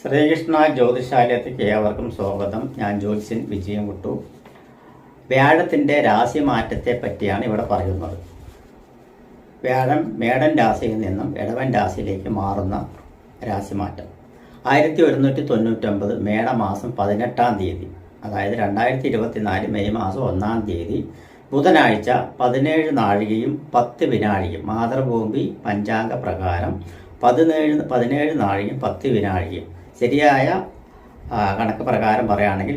ശ്രീകൃഷ്ണ ജ്യോതിഷാലയത്തിലേക്ക് ഏവർക്കും സ്വാഗതം. ഞാൻ ജ്യോത്സ്യൻ വിജയൻകുട്ടു. വ്യാഴത്തിൻ്റെ രാശിമാറ്റത്തെ പറ്റിയാണ് ഇവിടെ പറയുന്നത്. വ്യാഴം മേടൻ രാശിയിൽ നിന്നും ഇടവൻ രാശിയിലേക്ക് മാറുന്ന രാശിമാറ്റം 1199 മേടമാസം 18-ാം തീയതി, അതായത് 2024 മെയ് മാസം 1-ാം തീയതി ബുധനാഴ്ച 17 നാഴികയും 10 വിനാഴികയും മാതൃഭൂമി പഞ്ചാംഗ പ്രകാരം 17 നാഴികയും 10 വിനാഴികയും ശരിയായ കണക്ക് പ്രകാരം പറയുകയാണെങ്കിൽ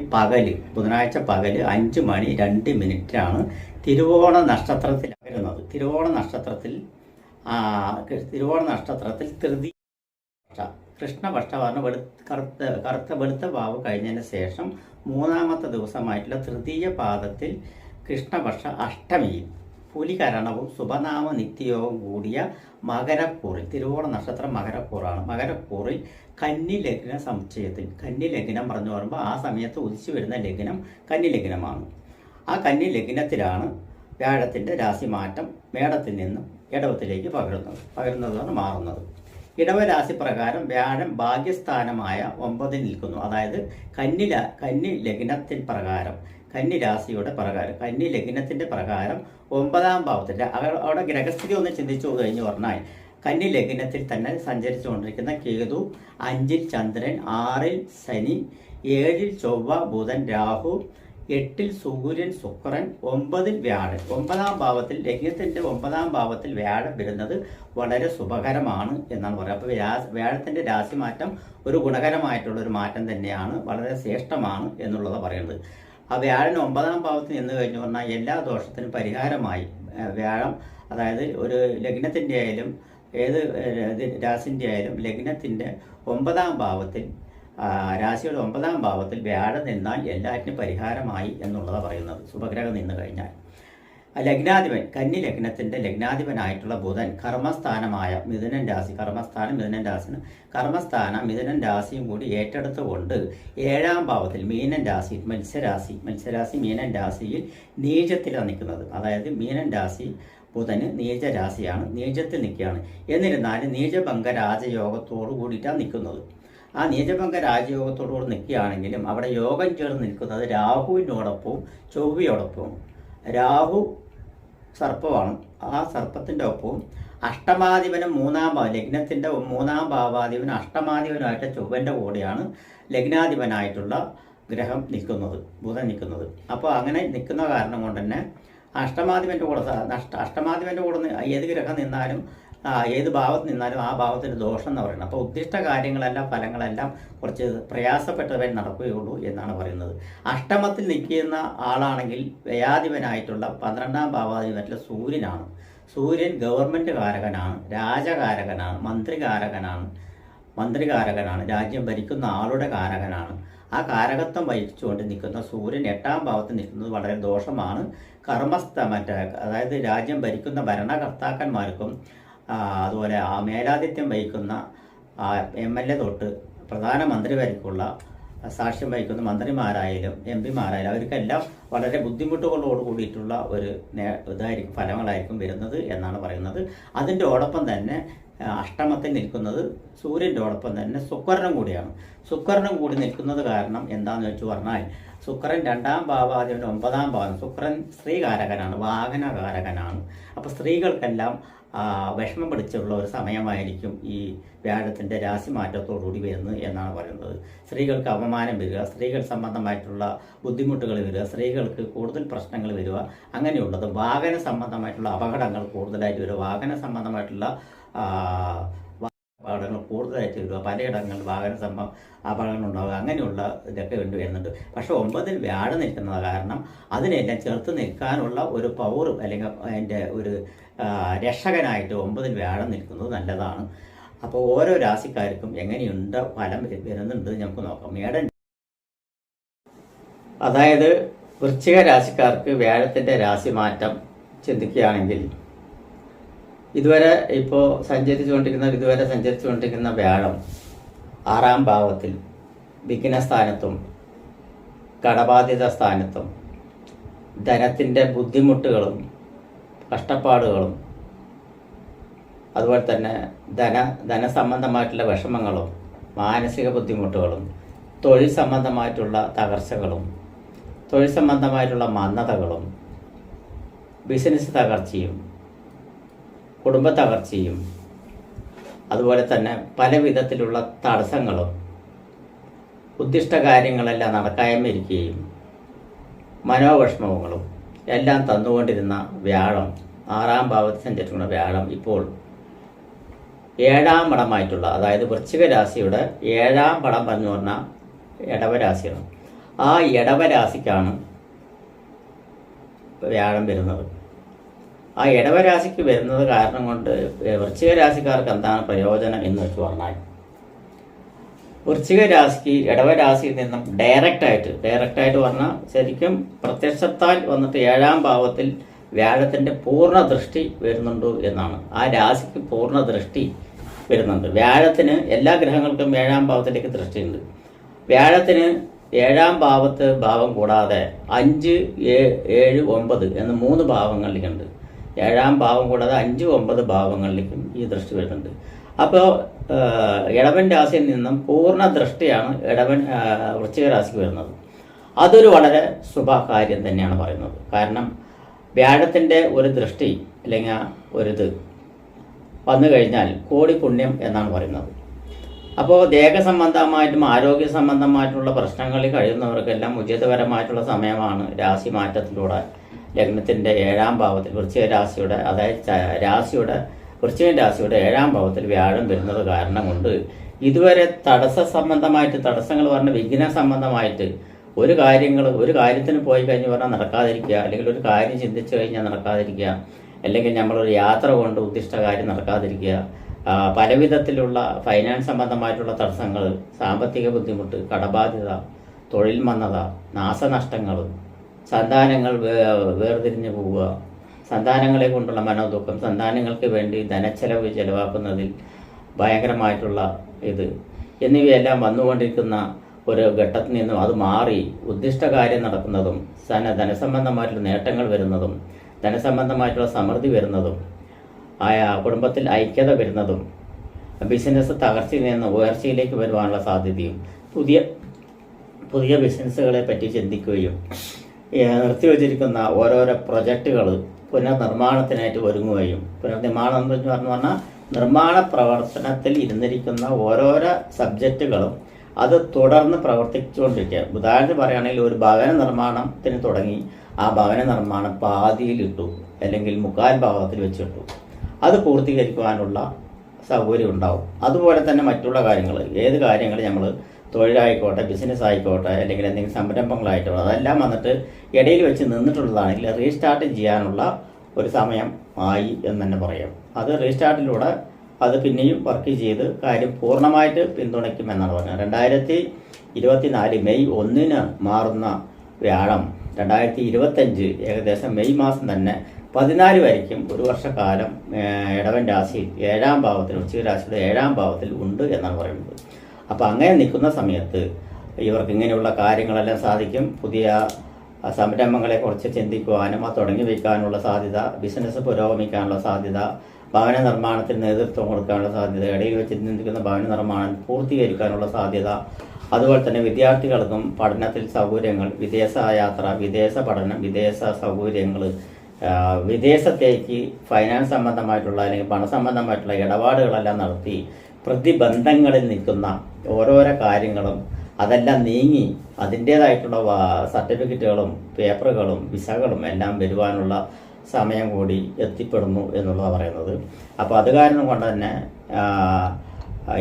ബുധനാഴ്ച പകല് 5 മണി 2 മിനിറ്റാണ് തിരുവോണ നക്ഷത്രത്തിൽ വരുന്നത്. തിരുവോണ നക്ഷത്രത്തിൽ തൃതീയ കൃഷ്ണപക്ഷ പറഞ്ഞ കറുത്ത വെളുത്ത വാവ് കഴിഞ്ഞതിന് ശേഷം 3-ാമത്തെ ദിവസമായിട്ടുള്ള തൃതീയ പാദത്തിൽ കൃഷ്ണപക്ഷ അഷ്ടമിയിൽ പുലികരണവും ശുഭനാമ നിത്യയോഗവും കൂടിയ മകരക്കൂറിൽ, തിരുവോണ നക്ഷത്രം മകരക്കൂറാണ്. മകരക്കൂറിൽ കന്നി ലഗ്ന സമുച്ചയത്തിൽ, കന്നി ലഗ്നം പറഞ്ഞു പറയുമ്പോൾ ആ സമയത്ത് ഉദിച്ചു വരുന്ന ലഗ്നം കന്നി ലഗ്നമാണ്. ആ കന്നി ലഗ്നത്തിലാണ് വ്യാഴത്തിൻ്റെ രാശിമാറ്റം മേടത്തിൽ നിന്നും ഇടവത്തിലേക്ക് പകരുന്നതാണ് മാറുന്നത്. ഇടവ രാശി പ്രകാരം വ്യാഴം ഭാഗ്യസ്ഥാനമായ 9 നിൽക്കുന്നു. അതായത് കന്നി ലഗ്നത്തിൻ പ്രകാരം, കന്നി രാശിയുടെ പ്രകാരം, കന്നി ലഗ്നത്തിൻ്റെ പ്രകാരം 9-ാം ഭാവത്തിൻ്റെ അവിടെ ഗ്രഹസ്ഥിതി ഒന്ന് ചിന്തിച്ചു കഴിഞ്ഞ് പറഞ്ഞാൽ കന്നി ലഗ്നത്തിൽ തന്നെ സഞ്ചരിച്ചുകൊണ്ടിരിക്കുന്ന കേതു, 5-ൽ ചന്ദ്രൻ, 6-ൽ ശനി, 7-ൽ ചൊവ്വ, ബുധൻ, രാഹു, 8-ൽ സൂര്യൻ, ശുക്രൻ, 9-ൽ വ്യാഴൻ. 9-ാം ഭാവത്തിൽ, ലഗ്നത്തിൻ്റെ 9-ാം ഭാവത്തിൽ വ്യാഴം വരുന്നത് വളരെ ശുഭകരമാണ് എന്നാണ് പറയുന്നത്. അപ്പോൾ വ്യാഴത്തിൻ്റെ രാശിമാറ്റം ഒരു ഗുണകരമായിട്ടുള്ളൊരു മാറ്റം തന്നെയാണ്, വളരെ ശ്രേഷ്ഠമാണ് എന്നുള്ളത് പറയുന്നത്. ആ വ്യാഴൻ 9-ാം ഭാവത്തിൽ നിന്ന് കഴിഞ്ഞു പറഞ്ഞാൽ എല്ലാ ദോഷത്തിനും പരിഹാരമായി വ്യാഴം, അതായത് ഒരു ലഗ്നത്തിൻ്റെ ആയാലും ഏത് രാശിൻ്റെ ആയാലും ലഗ്നത്തിൻ്റെ 9-ാം ഭാവത്തിൽ, രാശിയുടെ 9-ാം ഭാവത്തിൽ വ്യാഴം നിന്നാൽ എല്ലാറ്റിനും പരിഹാരമായി എന്നുള്ളതാണ് പറയുന്നത്. ശുഭഗ്രഹം നിന്ന് കഴിഞ്ഞാൽ ലഗ്നാധിപൻ, കന്നി ലഗ്നത്തിൻ്റെ ലഗ്നാധിപനായിട്ടുള്ള ബുധൻ കർമ്മസ്ഥാനമായ മിഥുനൻ രാശി, മിഥുനൻ രാശിയും കൂടി ഏറ്റെടുത്തുകൊണ്ട് 7-ാം ഭാവത്തിൽ മീനൻ രാശി, മത്സ്യരാശി മീനൻ രാശിയിൽ നീചത്തിലാണ് നിൽക്കുന്നത്. അതായത് മീനൻ രാശി ബുധന് നീചരാശിയാണ്, നീചത്തിൽ നിൽക്കുകയാണ്. എന്നിരുന്നാലും നീചഭംഗ രാജയോഗത്തോടു കൂടിയിട്ടാണ് നിൽക്കുന്നത്. ആ നീചഭംഗ രാജയോഗത്തോടുകൂടി നിൽക്കുകയാണെങ്കിലും അവിടെ യോഗം ചേർന്ന് നിൽക്കുന്നത് രാഹുവിനോടൊപ്പവും ചൊവ്വയോടൊപ്പവും. രാഹു സർപ്പമാണ്. ആ സർപ്പത്തിൻ്റെ ഒപ്പവും അഷ്ടമാധിപനും 3-ാം ഭാവം, ലഗ്നത്തിൻ്റെ 3-ാം ഭാവാധിപനും അഷ്ടമാധിപനുമായിട്ട് ചൊവ്വൻ്റെ കൂടെയാണ് ലഗ്നാധിപനായിട്ടുള്ള ഗ്രഹം നിൽക്കുന്നത്, ബുധൻ നിൽക്കുന്നത്. അപ്പോൾ അങ്ങനെ നിൽക്കുന്ന കാരണം കൊണ്ട് തന്നെ അഷ്ടമാധിപൻ്റെ കൂടെ ഏത് ഗ്രഹം നിന്നാലും ഏത് ഭാവത്ത് നിന്നാലും ആ ഭാവത്തിൻ്റെ ദോഷം എന്ന് പറയുന്നത്. അപ്പോൾ ഉദ്ദിഷ്ട കാര്യങ്ങളെല്ലാം ഫലങ്ങളെല്ലാം കുറച്ച് പ്രയാസപ്പെട്ടവരെ നടക്കുകയുള്ളൂ എന്നാണ് പറയുന്നത്. അഷ്ടമത്തിൽ നിൽക്കുന്ന ആളാണെങ്കിൽ വ്യയാധിപനായിട്ടുള്ള 12-ാം ഭാവാധിപനായിട്ടുള്ള സൂര്യനാണ്. സൂര്യൻ ഗവൺമെൻറ് കാരകനാണ്, രാജകാരകനാണ്, മന്ത്രികാരകനാണ്, രാജ്യം ഭരിക്കുന്ന ആളുടെ കാരകനാണ്. ആ കാരകത്വം വഹിച്ചുകൊണ്ട് നിൽക്കുന്ന സൂര്യൻ 8-ാം ഭാവത്തിൽ നിൽക്കുന്നത് വളരെ ദോഷമാണ്. അതായത് രാജ്യം ഭരിക്കുന്ന ഭരണകർത്താക്കന്മാർക്കും അതുപോലെ ആ മേലാധിത്യം വഹിക്കുന്ന MLA തൊട്ട് പ്രധാനമന്ത്രി വരെക്കുള്ള സാക്ഷ്യം വഹിക്കുന്ന മന്ത്രിമാരായാലും MP-മാരായാലും അവർക്കെല്ലാം വളരെ ബുദ്ധിമുട്ടുകളോട് കൂടിയിട്ടുള്ള ഒരു ഫലങ്ങളായിരിക്കും വരുന്നത് എന്നാണ് പറയുന്നത്. അതിൻ്റെ ഓടൊപ്പം തന്നെ അഷ്ടമത്തിൽ നിൽക്കുന്നത് സൂര്യൻ്റെ ഓടൊപ്പം തന്നെ ശുക്രനും കൂടിയാണ്. ശുക്രനും കൂടി നിൽക്കുന്നത് കാരണം എന്താണെന്ന് വെച്ച് പറഞ്ഞാൽ ശുക്രൻ 2-ാം ഭാവാധിപൻ്റെ 9-ാം ഭാവം. ശുക്രൻ സ്ത്രീകാരകനാണ്, വാഹനകാരകനാണ്. അപ്പോൾ സ്ത്രീകൾക്കെല്ലാം വിഷമം പിടിച്ചുള്ള ഒരു സമയമായിരിക്കും ഈ വ്യാഴത്തിൻ്റെ രാശിമാറ്റത്തോടുകൂടി വരുന്നത് എന്നാണ് പറയുന്നത്. സ്ത്രീകൾക്ക് അപമാനം വരിക, സ്ത്രീകൾ സംബന്ധമായിട്ടുള്ള ബുദ്ധിമുട്ടുകൾ വരിക, സ്ത്രീകൾക്ക് കൂടുതൽ പ്രശ്നങ്ങൾ വരിക, അങ്ങനെയുള്ളത്. വാഹന സംബന്ധമായിട്ടുള്ള അപകടങ്ങൾ കൂടുതലായിട്ട് വരിക, വാഹന സംബന്ധമായിട്ടുള്ള അപകടങ്ങൾ കൂടുതലായിട്ട് വരിക, പലയിടങ്ങളിൽ അപകടങ്ങൾ ഉണ്ടാവുക, അങ്ങനെയുള്ള ഇതൊക്കെ വരുന്നുണ്ട്. പക്ഷേ 9-ൽ വ്യാഴം നിൽക്കുന്നത് കാരണം അതിനെല്ലാം ചെറുത്ത് നിൽക്കാനുള്ള ഒരു പവറും അല്ലെങ്കിൽ അതിൻ്റെ ഒരു രക്ഷകനായിട്ട് 9-ൽ വ്യാഴം നിൽക്കുന്നത് നല്ലതാണ്. അപ്പോൾ ഓരോ രാശിക്കാർക്കും എങ്ങനെയുണ്ട് ഫലം വരുന്നുണ്ട് നമുക്ക് നോക്കാം. അതായത് വൃശ്ചിക രാശിക്കാർക്ക് വ്യാഴത്തിൻ്റെ രാശിമാറ്റം ചിന്തിക്കുകയാണെങ്കിൽ ഇതുവരെ സഞ്ചരിച്ചുകൊണ്ടിരിക്കുന്ന വ്യാഴം 6-ാം ഭാവത്തിൽ വിഘ്നസ്ഥാനത്തും കടബാധ്യത സ്ഥാനത്തും ധനത്തിൻ്റെ ബുദ്ധിമുട്ടുകളും കഷ്ടപ്പാടുകളും അതുപോലെ തന്നെ ധനസംബന്ധമായിട്ടുള്ള വിഷമങ്ങളും മാനസിക ബുദ്ധിമുട്ടുകളും തൊഴിൽ സംബന്ധമായിട്ടുള്ള തകർച്ചകളും തൊഴിൽ സംബന്ധമായിട്ടുള്ള മന്ദതകളും ബിസിനസ് തകർച്ചയും കുടുംബ തകർച്ചയും അതുപോലെ തന്നെ പല വിധത്തിലുള്ള തടസ്സങ്ങളും ഉദ്ദിഷ്ട കാര്യങ്ങളെല്ലാം നടക്കായ്മയിരിക്കുകയും മനോവിഷമങ്ങളും എല്ലാം തന്നുകൊണ്ടിരുന്ന വ്യാഴം, 6-ാം ഭാവത്തിൽ സഞ്ചരിക്കുന്ന വ്യാഴം ഇപ്പോൾ 7-ാം പടമായിട്ടുള്ള, അതായത് വൃശ്ചിക രാശിയുടെ 7-ാം പടം പറഞ്ഞു പറഞ്ഞാൽ ഇടവരാശിയാണ്. ആ ഇടവരാശിക്കാണ് വ്യാഴം വരുന്നത്. ആ ഇടവരാശിക്ക് വരുന്നത് കാരണം കൊണ്ട് വൃശ്ചിക രാശിക്കാർക്ക് എന്താണ് പ്രയോജനം എന്ന് വെച്ച് പറഞ്ഞാൽ, വൃശ്ചിക രാശിക്ക് ഇടവരാശിയിൽ നിന്നും ഡയറക്റ്റായിട്ട് പറഞ്ഞാൽ ശരിക്കും പ്രത്യക്ഷത്താൽ വന്നിട്ട് 7-ാം ഭാവത്തിൽ വ്യാഴത്തിൻ്റെ പൂർണ്ണ ദൃഷ്ടി വരുന്നുണ്ട് എന്നാണ്. ആ രാശിക്ക് പൂർണ്ണ ദൃഷ്ടി വരുന്നുണ്ട്. വ്യാഴത്തിന് എല്ലാ ഗ്രഹങ്ങൾക്കും 7-ാം ഭാവത്തിലേക്ക് ദൃഷ്ടിയുണ്ട്. വ്യാഴത്തിന് 7-ാം ഭാവം കൂടാതെ 5, 7, 9 എന്ന 3 ഭാവങ്ങളിലേക്കുണ്ട്. 7-ാം ഭാവം കൂടാതെ 5, 9 ഭാവങ്ങളിലേക്കും ഈ ദൃഷ്ടി വരുന്നുണ്ട്. അപ്പോൾ ഇടവൻ രാശിയിൽ നിന്നും പൂർണ്ണ ദൃഷ്ടിയാണ് വൃശ്ചിക രാശിക്ക് വരുന്നത്. അതൊരു വളരെ ശുഭകാര്യം തന്നെയാണ് പറയുന്നത്. കാരണം വ്യാഴത്തിൻ്റെ ഒരു ദൃഷ്ടി അല്ലെങ്കിൽ ഒരിത് വന്നു കഴിഞ്ഞാൽ കോടി പുണ്യം എന്നാണ് പറയുന്നത്. അപ്പോൾ ദേഹസംബന്ധമായിട്ടും ആരോഗ്യ സംബന്ധമായിട്ടുള്ള പ്രശ്നങ്ങളിൽ കഴിയുന്നവർക്കെല്ലാം ഉചിതപരമായിട്ടുള്ള സമയമാണ് രാശി മാറ്റത്തിലൂടെ ലഗ്നത്തിൻ്റെ 7-ാം ഭാവത്തിൽ വൃശ്ചിക രാശിയുടെ, അതായത് വൃശ്ചിക രാശിയുടെ 7-ാം ഭാവത്തിൽ വ്യാഴം വരുന്നത് കാരണം കൊണ്ട് ഇതുവരെ തടസ്സങ്ങൾ പറഞ്ഞ വിഘ്ന സംബന്ധമായിട്ട് ഒരു കാര്യത്തിന് പോയി കഴിഞ്ഞ് പറഞ്ഞാൽ നടക്കാതിരിക്കുക, അല്ലെങ്കിൽ ഒരു കാര്യം ചിന്തിച്ചു കഴിഞ്ഞാൽ നടക്കാതിരിക്കുക, അല്ലെങ്കിൽ നമ്മളൊരു യാത്ര കൊണ്ട് ഉദ്ദിഷ്ട കാര്യം നടക്കാതിരിക്കുക, പലവിധത്തിലുള്ള ഫൈനാൻസ് സംബന്ധമായിട്ടുള്ള തടസ്സങ്ങൾ, സാമ്പത്തിക ബുദ്ധിമുട്ട്, കടബാധ്യത, തൊഴിൽ മന്ദത, നാശനഷ്ടങ്ങൾ, സന്താനങ്ങൾ വേർതിരിഞ്ഞു പോവുക, സന്താനങ്ങളെ കൊണ്ടുള്ള മനോദുഃഖം, സന്താനങ്ങൾക്ക് വേണ്ടി ചെലവാക്കുന്നതിൽ ഭയങ്കരമായിട്ടുള്ള ഇത് എന്നിവയെല്ലാം വന്നുകൊണ്ടിരിക്കുന്ന ഒരു ഘട്ടത്തിൽ നിന്നും അത് മാറി ഉദ്ദിഷ്ട കാര്യം നടക്കുന്നതും, ധനസംബന്ധമായിട്ടുള്ള നേട്ടങ്ങൾ വരുന്നതും, ധനസംബന്ധമായിട്ടുള്ള സമൃദ്ധി വരുന്നതും, കുടുംബത്തിൽ ഐക്യത വരുന്നതും, ബിസിനസ് തകർച്ചയിൽ നിന്ന് ഉയർച്ചയിലേക്ക് വരുവാനുള്ള സാധ്യതയും, പുതിയ ബിസിനസ്സുകളെ പറ്റി ചിന്തിക്കുകയും നിർത്തിവച്ചിരിക്കുന്ന ഓരോരോ പ്രൊജക്റ്റുകൾ പുനർനിർമ്മാണത്തിനായിട്ട് ഒരുങ്ങുകയും, പുനർനിർമ്മാണം എന്ന് പറഞ്ഞാൽ നിർമ്മാണ പ്രവർത്തനത്തിൽ ഇരുന്നിരിക്കുന്ന ഓരോരോ സബ്ജക്റ്റുകളും അത് തുടർന്ന് പ്രവർത്തിച്ചുകൊണ്ടിരിക്കുക. ഉദാഹരണത്തിന് പറയുകയാണെങ്കിൽ ഒരു ഭവന നിർമ്മാണത്തിന് തുടങ്ങി ആ ഭവന നിർമ്മാണം പാതിയിലിട്ടു അല്ലെങ്കിൽ 3/4 ഭാഗത്തിൽ വെച്ചിട്ടു, അത് പൂർത്തീകരിക്കുവാനുള്ള സൗകര്യം ഉണ്ടാവും. അതുപോലെ തന്നെ മറ്റുള്ള കാര്യങ്ങൾ, ഏത് കാര്യങ്ങൾ നമ്മൾ തൊഴിലായിക്കോട്ടെ, ബിസിനസ് ആയിക്കോട്ടെ, അല്ലെങ്കിൽ എന്തെങ്കിലും സംരംഭങ്ങളായിക്കോട്ടെ, അതെല്ലാം വന്നിട്ട് ഇടയിൽ വെച്ച് നിന്നിട്ടുള്ളതാണെങ്കിൽ റീസ്റ്റാർട്ട് ചെയ്യാനുള്ള ഒരു സമയം ആയി എന്ന് തന്നെ പറയാം. അത് റീസ്റ്റാർട്ടിലൂടെ അത് പിന്നെയും വർക്ക് ചെയ്ത് കാര്യം പൂർണ്ണമായിട്ട് പിന്തുണയ്ക്കുമെന്നാണ് പറഞ്ഞത്. 2024 മെയ് 1-ന് മാറുന്ന വ്യാഴം 2025 ഏകദേശം മെയ് മാസം തന്നെ 14 വരയ്ക്കും ഒരു വർഷക്കാലം ഇടവൻ രാശി 7-ാം ഭാവത്തിൽ, വൃശ്ചിക രാശിയുടെ 7-ാം ഭാവത്തിൽ ഉണ്ട് എന്നാണ് പറയുന്നത്. അപ്പോൾ അങ്ങനെ നിൽക്കുന്ന സമയത്ത് ഇവർക്ക് ഇങ്ങനെയുള്ള കാര്യങ്ങളെല്ലാം സാധിക്കും. പുതിയ സംരംഭങ്ങളെക്കുറിച്ച് ചിന്തിക്കുവാനും അത് തുടങ്ങി വയ്ക്കാനുള്ള സാധ്യത, ബിസിനസ് പുരോഗമിക്കാനുള്ള സാധ്യത, ഭവന നിർമ്മാണത്തിന് നേതൃത്വം കൊടുക്കാനുള്ള സാധ്യത, ഇടയിൽ വെച്ച് ചിന്തിക്കുന്ന ഭവന നിർമ്മാണം പൂർത്തീകരിക്കാനുള്ള സാധ്യത, അതുപോലെ തന്നെ വിദ്യാർത്ഥികൾക്കും പഠനത്തിൽ സൗകര്യങ്ങൾ, വിദേശ യാത്ര, വിദേശ പഠനം, വിദേശ സൗകര്യങ്ങൾ, വിദേശത്തേക്ക് ഫൈനാൻസ് സംബന്ധമായിട്ടുള്ള അല്ലെങ്കിൽ പണസംബന്ധമായിട്ടുള്ള ഇടപാടുകളെല്ലാം നടത്തി പ്രതിബന്ധങ്ങളിൽ നിൽക്കുന്ന ഓരോരോ കാര്യങ്ങളും അതെല്ലാം നീങ്ങി അതിൻ്റേതായിട്ടുള്ള സർട്ടിഫിക്കറ്റുകളും പേപ്പറുകളും വിസകളും എല്ലാം വരുവാനുള്ള സമയം കൂടി എത്തിപ്പെടുന്നു എന്നുള്ളതാണ് പറയുന്നത്. അപ്പോൾ അത് കാരണം കൊണ്ട് തന്നെ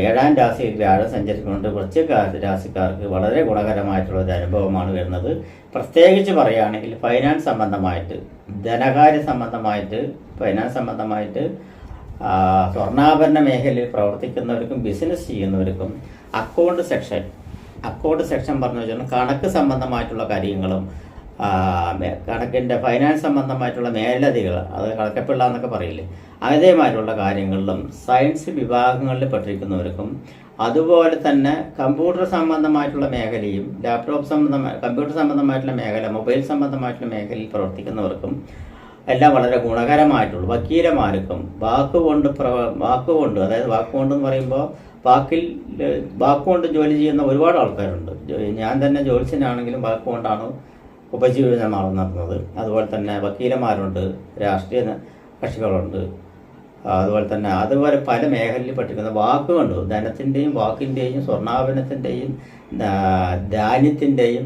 7-ാം രാശിയിൽ വ്യാഴം സഞ്ചരിക്കുന്നുണ്ട്. വൃശ്ചിക രാശിക്കാർക്ക് വളരെ ഗുണകരമായിട്ടുള്ളൊരു അനുഭവമാണ് വരുന്നത്. പ്രത്യേകിച്ച് പറയുകയാണെങ്കിൽ ഫൈനാൻസ് സംബന്ധമായിട്ട്, ധനകാര്യ സംബന്ധമായിട്ട്, ഫൈനാൻസ് സംബന്ധമായിട്ട്, സ്വർണ്ണാഭരണ മേഖലയിൽ പ്രവർത്തിക്കുന്നവർക്കും ബിസിനസ് ചെയ്യുന്നവർക്കും അക്കൗണ്ട് സെക്ഷൻ പറഞ്ഞു വെച്ചാൽ കണക്ക് സംബന്ധമായിട്ടുള്ള കാര്യങ്ങളും കണക്കിൻ്റെ ഫൈനാൻസ് സംബന്ധമായിട്ടുള്ള മേലധികൾ, അത് കണക്കപ്പിള്ള എന്നൊക്കെ പറയില്ലേ, അതേമാതിരിയുള്ള കാര്യങ്ങളിലും സയൻസ് വിഭാഗങ്ങളിൽ പെട്ടിരിക്കുന്നവർക്കും, അതുപോലെ തന്നെ കമ്പ്യൂട്ടർ സംബന്ധമായിട്ടുള്ള മേഖലയും കമ്പ്യൂട്ടർ സംബന്ധമായിട്ടുള്ള മേഖല, മൊബൈൽ സംബന്ധമായിട്ടുള്ള മേഖലയിൽ പ്രവർത്തിക്കുന്നവർക്കും എല്ലാം വളരെ ഗുണകരമായിട്ടുള്ളൂ. വക്കീലമാർക്കും വാക്കുകൊണ്ട് അതായത് വാക്കുകൊണ്ടെന്ന് പറയുമ്പോൾ വാക്കുകൊണ്ട് ജോലി ചെയ്യുന്ന ഒരുപാട് ആൾക്കാരുണ്ട്. ഞാൻ തന്നെ ജ്യോത്സ്യനാണെങ്കിലും വാക്കുകൊണ്ടാണ് ഉപജീവനം നടത്തുന്നത്. അതുപോലെ തന്നെ വക്കീലന്മാരുണ്ട്, രാഷ്ട്രീയ കക്ഷികളുണ്ട്. അതുപോലെ പല മേഖലയിൽ പഠിക്കുന്ന വാക്കുകൊണ്ട് ധനത്തിൻ്റെയും വാക്കിൻ്റെയും സ്വർണ്ണാഭരണത്തിൻ്റെയും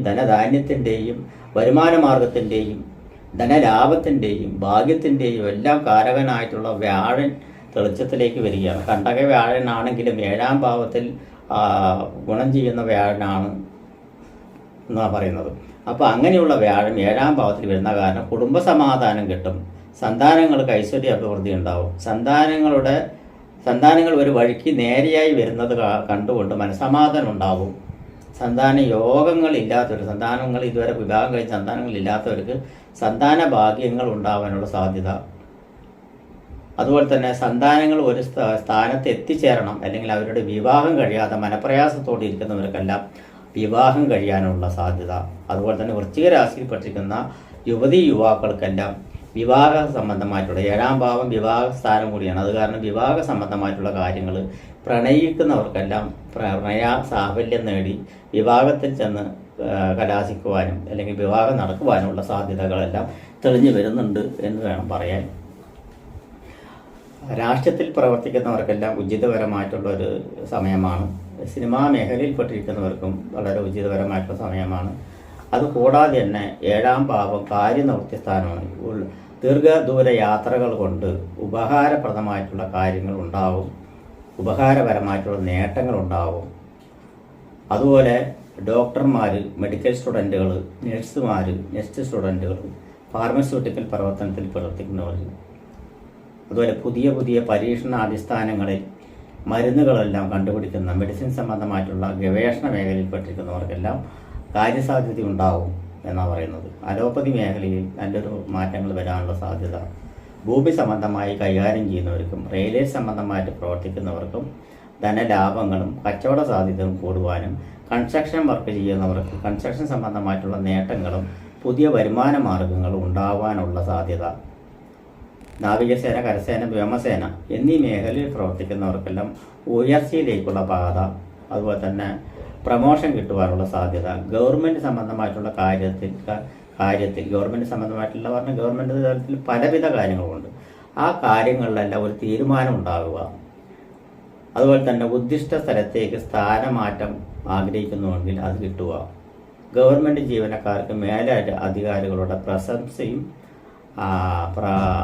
ധനധാന്യത്തിൻ്റെയും വരുമാന മാർഗത്തിൻ്റെയും ധനലാഭത്തിൻ്റെയും ഭാഗ്യത്തിൻ്റെയും എല്ലാം കാരകനായിട്ടുള്ള വ്യാഴൻ തെളിച്ചത്തിലേക്ക് വരികയാണ്. കണ്ടക വ്യാഴനാണെങ്കിലും 7ാം ഭാവത്തിൽ ഗുണം ചെയ്യുന്ന വ്യാഴനാണ് എന്നാണ് പറയുന്നത്. അപ്പോൾ അങ്ങനെയുള്ള വ്യാഴം 7ാം ഭാവത്തിൽ വരുന്ന കാരണം കുടുംബസമാധാനം കിട്ടും, സന്താനങ്ങൾക്ക് ഐശ്വര്യ അഭിവൃദ്ധി ഉണ്ടാവും, സന്താനങ്ങൾ ഒരു വഴിക്ക് നേരെയായി വരുന്നത് കണ്ടുകൊണ്ട് മനസ്സമാധാനം ഉണ്ടാവും. സന്താനങ്ങൾ ഇതുവരെ വിവാഹം കഴിച്ച സന്താനങ്ങളില്ലാത്തവർക്ക് സന്താന ഭാഗ്യങ്ങൾ ഉണ്ടാവാനുള്ള സാധ്യത. അതുപോലെ തന്നെ സന്താനങ്ങൾ ഒരു സ്ഥാനത്ത് എത്തിച്ചേരണം, അല്ലെങ്കിൽ അവരുടെ വിവാഹം കഴിയാതെ മനപ്രയാസത്തോടെ ഇരിക്കുന്നവർക്കെല്ലാം വിവാഹം കഴിയാനുള്ള സാധ്യത. അതുപോലെ തന്നെ വൃശ്ചിക രാശിയിൽപ്പെട്ടിരിക്കുന്ന യുവാക്കൾക്കെല്ലാം വിവാഹ സംബന്ധമായിട്ടുള്ള 7ാം ഭാവം വിവാഹ സ്ഥാനം കൂടിയാണ്. അത് കാരണം വിവാഹ സംബന്ധമായിട്ടുള്ള കാര്യങ്ങൾ പ്രണയിക്കുന്നവർക്കെല്ലാം പ്രണയ സാഫല്യം നേടി വിവാഹത്തിൽ ചെന്ന് കലാശിക്കുവാനും അല്ലെങ്കിൽ വിവാഹം നടക്കുവാനുമുള്ള സാധ്യതകളെല്ലാം തെളിഞ്ഞു വരുന്നുണ്ട് എന്ന് വേണം പറയാൻ. രാഷ്ട്രീയത്തിൽ പ്രവർത്തിക്കുന്നവർക്കെല്ലാം ഉചിതപരമായിട്ടുള്ളൊരു സമയമാണ്. സിനിമാ മേഖലയിൽപ്പെട്ടിരിക്കുന്നവർക്കും വളരെ ഉചിതപരമായിട്ടുള്ള സമയമാണ്. അതുകൂടാതെ തന്നെ 7ാം ഭാവം കാര്യനിവൃത്തി സ്ഥാനമാണ്. ദീർഘദൂര യാത്രകൾ കൊണ്ട് ഉപകാരപ്രദമായിട്ടുള്ള കാര്യങ്ങൾ ഉണ്ടാവും, ഉപകാരപരമായിട്ടുള്ള നേട്ടങ്ങൾ ഉണ്ടാവും. അതുപോലെ ഡോക്ടർമാർ, മെഡിക്കൽ സ്റ്റുഡൻറ്റുകൾ, നഴ്സ് സ്റ്റുഡൻറ്റുകൾ, ഫാർമസ്യൂട്ടിക്കൽ പ്രവർത്തനത്തിൽ പ്രവർത്തിക്കുന്നവർ, അതുപോലെ പുതിയ പരീക്ഷണാടിസ്ഥാനങ്ങളിൽ മരുന്നുകളെല്ലാം കണ്ടുപിടിക്കുന്ന മെഡിസിൻ സംബന്ധമായിട്ടുള്ള ഗവേഷണ മേഖലയിൽപ്പെട്ടിരിക്കുന്നവർക്കെല്ലാം കാര്യസാധ്യത ഉണ്ടാവും എന്നാണ് പറയുന്നത്. അലോപ്പതി മേഖലയിൽ നല്ലൊരു മാറ്റങ്ങൾ വരാനുള്ള സാധ്യത. ഭൂമി സംബന്ധമായി കൈകാര്യം ചെയ്യുന്നവർക്കും റെയിൽവേ സംബന്ധമായിട്ട് പ്രവർത്തിക്കുന്നവർക്കും ധനലാഭങ്ങളും കച്ചവട സാധ്യതയും കൂടുവാനും, കൺസ്ട്രക്ഷൻ വർക്ക് ചെയ്യുന്നവർക്ക് കൺസ്ട്രക്ഷൻ സംബന്ധമായിട്ടുള്ള നേട്ടങ്ങളും പുതിയ വരുമാന മാർഗങ്ങളും ഉണ്ടാവാനുള്ള സാധ്യത. നാവികസേന, കരസേന, വ്യോമസേന എന്നീ മേഖലയിൽ പ്രവർത്തിക്കുന്നവർക്കെല്ലാം ഉയർച്ചയിലേക്കുള്ള പാത, അതുപോലെ തന്നെ പ്രമോഷൻ കിട്ടുവാനുള്ള സാധ്യത. ഗവൺമെൻറ് സംബന്ധമായിട്ടുള്ള കാര്യത്തിൽ ഗവൺമെൻറ് സംബന്ധമായിട്ടുള്ള പറഞ്ഞാൽ ഗവൺമെൻറ് തലത്തിൽ പലവിധ കാര്യങ്ങളുണ്ട്. ആ കാര്യങ്ങളിലെല്ലാം ഒരു തീരുമാനം ഉണ്ടാകുക. അതുപോലെ തന്നെ ഉദ്ദിഷ്ട സ്ഥലത്തേക്ക് സ്ഥാനമാറ്റം ആഗ്രഹിക്കുന്നുവെങ്കിൽ അത് കിട്ടുക. ഗവൺമെൻറ് ജീവനക്കാർക്ക് മേലധികാരികളുടെ പ്രശംസയും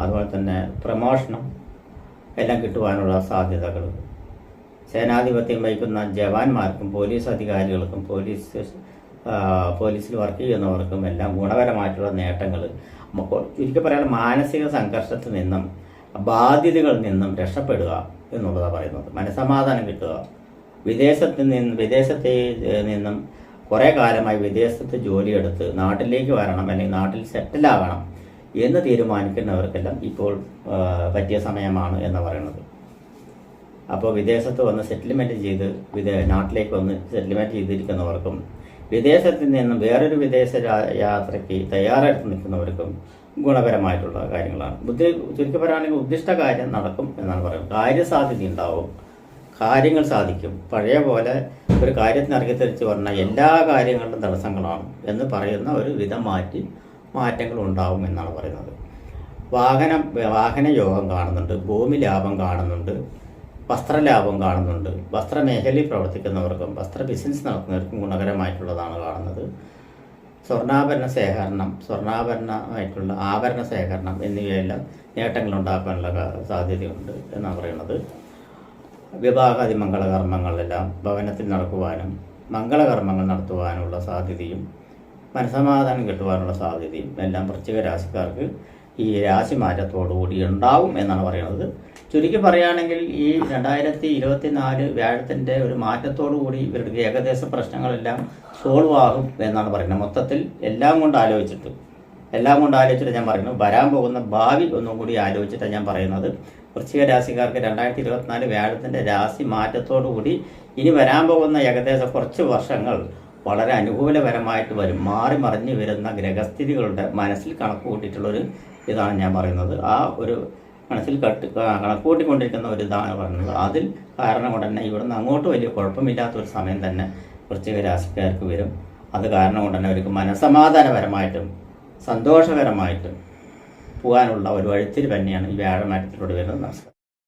അതുപോലെ തന്നെ പ്രമോഷനും എല്ലാം കിട്ടുവാനുള്ള സാധ്യതകൾ. സേനാധിപത്യം വഹിക്കുന്ന ജവാന്മാർക്കും പോലീസ് അധികാരികൾക്കും പോലീസിൽ വർക്ക് ചെയ്യുന്നവർക്കും എല്ലാം ഗുണകരമായിട്ടുള്ള നേട്ടങ്ങൾ. ചുരുക്കി പറയാൻ മാനസിക സംഘർഷത്തിൽ നിന്നും ബാധ്യതകളിൽ നിന്നും രക്ഷപ്പെടുക എന്നുള്ളതാണ് പറയുന്നത്. മനസ്സമാധാനം കിട്ടുക. വിദേശത്ത് നിന്നും കുറേ കാലമായി വിദേശത്ത് ജോലിയെടുത്ത് നാട്ടിലേക്ക് വരണം, അല്ലെങ്കിൽ നാട്ടിൽ സെറ്റിലാകണം എന്ന് തീരുമാനിക്കുന്നവർക്കെല്ലാം ഇപ്പോൾ പറ്റിയ സമയമാണ് എന്ന് പറയുന്നത്. അപ്പോൾ വിദേശത്ത് വന്ന് സെറ്റിൽമെൻറ്റ് ചെയ്ത് നാട്ടിലേക്ക് വന്ന് സെറ്റിൽമെൻറ്റ് ചെയ്തിരിക്കുന്നവർക്കും വിദേശത്തിൽ നിന്നും വേറൊരു വിദേശ യാത്രയ്ക്ക് തയ്യാറെടുത്ത് നിൽക്കുന്നവർക്കും ഗുണകരമായിട്ടുള്ള കാര്യങ്ങളാണ്. ചുരുക്കി പറയുകയാണെങ്കിൽ ഉദ്ദിഷ്ട കാര്യം നടക്കും എന്നാണ് പറയുന്നത്. കാര്യസാധ്യത ഉണ്ടാവും, കാര്യങ്ങൾ സാധിക്കും. പഴയ പോലെ ഒരു കാര്യത്തിന് ഇറങ്ങിത്തിരിച്ച് പറഞ്ഞാൽ എല്ലാ കാര്യങ്ങളിലും തടസ്സങ്ങളാണ് എന്ന് പറയുന്ന ഒരു വിധം മാറ്റങ്ങൾ ഉണ്ടാവും എന്നാണ് പറയുന്നത്. വാഹന യോഗം കാണുന്നുണ്ട്, ഭൂമി ലാഭം കാണുന്നുണ്ട്, വസ്ത്രലാഭം കാണുന്നുണ്ട്. വസ്ത്രമേഖലയിൽ പ്രവർത്തിക്കുന്നവർക്കും വസ്ത്ര ബിസിനസ് നടത്തുന്നവർക്കും ഗുണകരമായിട്ടുള്ളതാണ് കാണുന്നത്. സ്വർണ്ണാഭരണമായിട്ടുള്ള ആഭരണ ശേഖരണം എന്നിവയെല്ലാം നേട്ടങ്ങൾ ഉണ്ടാക്കാനുള്ള സാധ്യതയുണ്ട് എന്നാണ് പറയുന്നത്. വിവാഹാദി മംഗളകർമ്മങ്ങളെല്ലാം ഭവനത്തിൽ നടക്കുവാനും മംഗളകർമ്മങ്ങൾ നടത്തുവാനുള്ള സാധ്യതയും മനസ്സമാധാനം കിട്ടുവാനുള്ള സാധ്യതയും എല്ലാം വൃശ്ചിക രാശിക്കാർക്ക് ഈ രാശി മാറ്റത്തോടുകൂടി ഉണ്ടാവും എന്നാണ് പറയുന്നത്. ചുരുക്കി പറയുകയാണെങ്കിൽ ഈ 2024 വ്യാഴത്തിൻ്റെ ഒരു മാറ്റത്തോടുകൂടി ഇവരുടെ ഏകദേശ പ്രശ്നങ്ങളെല്ലാം സോൾവ് ആകും എന്നാണ് പറയുന്നത്. മൊത്തത്തിൽ എല്ലാം കൊണ്ട് ആലോചിച്ചിട്ട് ഞാൻ പറയുന്നു. വരാൻ പോകുന്ന ഭാവി ഒന്നും കൂടി ആലോചിച്ചിട്ടാണ് ഞാൻ പറയുന്നത്. വൃശ്ചിക രാശിക്കാർക്ക് 2024 വ്യാഴത്തിൻ്റെ രാശി മാറ്റത്തോടുകൂടി ഇനി വരാൻ പോകുന്ന ഏകദേശം കുറച്ച് വർഷങ്ങൾ വളരെ അനുകൂലപരമായിട്ട് വരും. മാറി മറിഞ്ഞ് വരുന്ന ഗ്രഹസ്ഥിതികളുടെ മനസ്സിൽ കണക്ക് കൂട്ടിയിട്ടുള്ളൊരു ഇതാണ് ഞാൻ പറയുന്നത്. ആ ഒരു മനസ്സിൽ കണക്ക് കൂട്ടിക്കൊണ്ടിരിക്കുന്ന ഒരു ഇതാണ് പറയുന്നത്. അതിൽ കാരണം കൊണ്ട് തന്നെ ഇവിടുന്ന് അങ്ങോട്ട് വലിയ കുഴപ്പമില്ലാത്തൊരു സമയം തന്നെ വൃശ്ചിക രാശിക്കാർക്ക് വരും. അത് കാരണം കൊണ്ട് തന്നെ അവർക്ക് മനസ്സമാധാനപരമായിട്ടും സന്തോഷകരമായിട്ടും പോകാനുള്ള ഒരു വഴിത്തിരി തന്നെയാണ് ഈ വ്യാഴമാറ്റത്തിലൂടെ വരുന്നത്. നമസ്കാരം.